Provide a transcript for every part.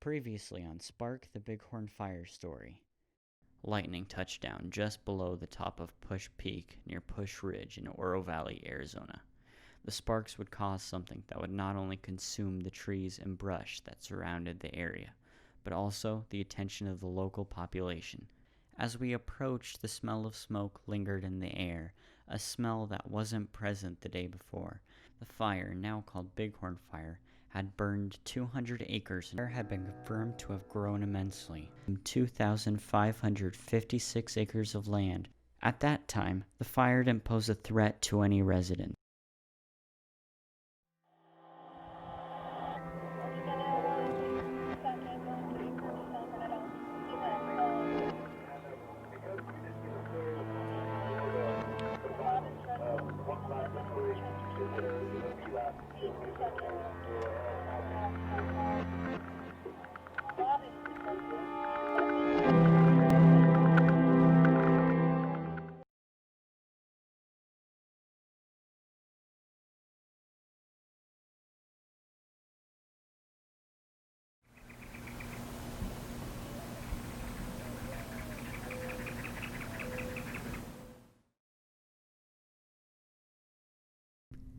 Previously on Spark, the Bighorn Fire Story. Lightning touched down just below the top of Push Peak near Push Ridge in Oro Valley, Arizona. The sparks would cause something that would not only consume the trees and brush that surrounded the area, but also the attention of the local population. As we approached, the smell of smoke lingered in the air, a smell that wasn't present the day before. The fire, now called Bighorn Fire, had burned 200 acres and had been confirmed to have grown immensely. 2,556 acres of land. At that time, the fire didn't pose a threat to any resident.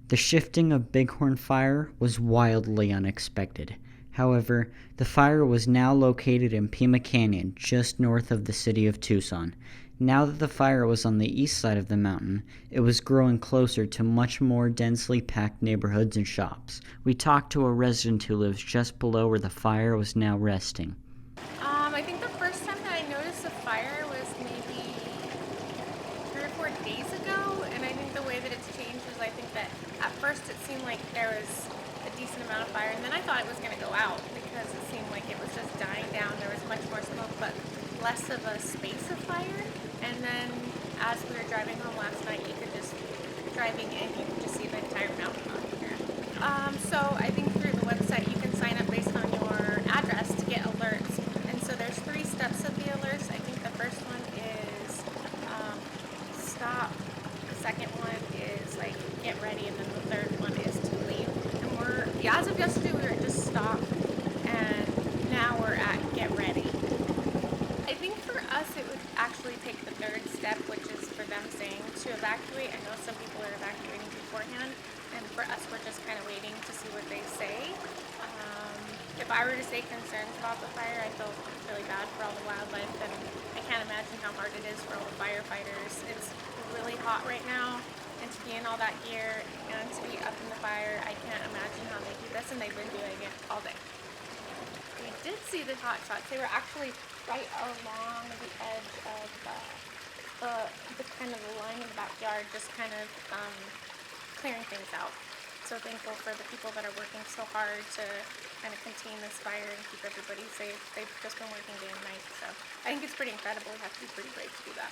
The shifting of Bighorn Fire was wildly unexpected. However, the fire was now located in Pima Canyon, just north of the city of Tucson. Now that the fire was on the east side of the mountain, it was growing closer to much more densely packed neighborhoods and shops. We talked to a resident who lives just below where the fire was now resting. I think the first time that I noticed the fire was maybe 3 or 4 days ago, and I think the way that it's changed is I think that at first it seemed like there was a decent amount of fire, and then I thought it was going to go out because it seemed like it was just dying down. There was much more smoke, but less of a space of fire. And then as we were driving home last night, you could just, driving in, you could just see the entire mountain on here. So I think through the website you can sign up based on your address to get alerts. And so there's 3 steps of the alerts. I think the first one is stop. The second one is like get ready, and then the third one is to leave. And as of yesterday, we were at just stop, and now we're at get ready. I think for us it would actually take the 3rd step, which is for them saying to evacuate. I know some people are evacuating beforehand, and for us we're just kind of waiting to see what they say. If I were to say concerns about the fire, I feel really bad for all the wildlife, and I can't imagine how hard it is for all the firefighters. It's really hot right now, and to be in all that gear and to be up in the fire, I can't imagine how they do this, and they've been doing it all day. We did see the hot shots. They were actually right along the edge of the kind of the line of the backyard, just kind of clearing things out. So thankful for the people that are working so hard to kind of contain this fire and keep everybody safe. They've just been working day and night, so I think it's pretty incredible. We have to be pretty brave to do that.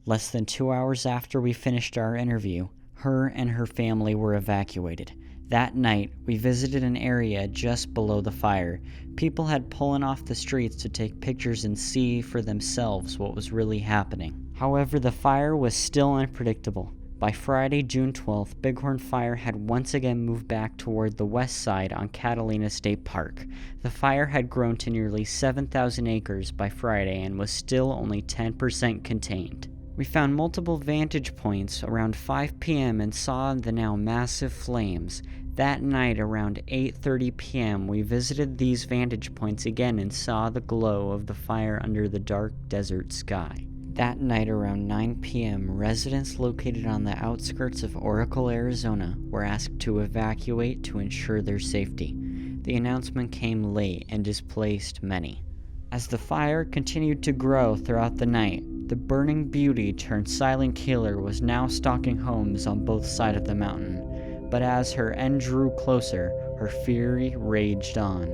Less than 2 hours after we finished our interview, her and her family were evacuated. That night, we visited an area just below the fire. People had pullen off the streets to take pictures and see for themselves what was really happening. However, the fire was still unpredictable. By Friday, June 12th, Bighorn Fire had once again moved back toward the west side on Catalina State Park. The fire had grown to nearly 7,000 acres by Friday and was still only 10% contained. We found multiple vantage points around 5 p.m. and saw the now massive flames. That night around 8:30 p.m. we visited these vantage points again and saw the glow of the fire under the dark desert sky. That night around 9 p.m. residents located on the outskirts of Oracle, Arizona were asked to evacuate to ensure their safety. The announcement came late and displaced many. As the fire continued to grow throughout the night, the burning beauty turned silent killer was now stalking homes on both sides of the mountain. But as her end drew closer, her fury raged on.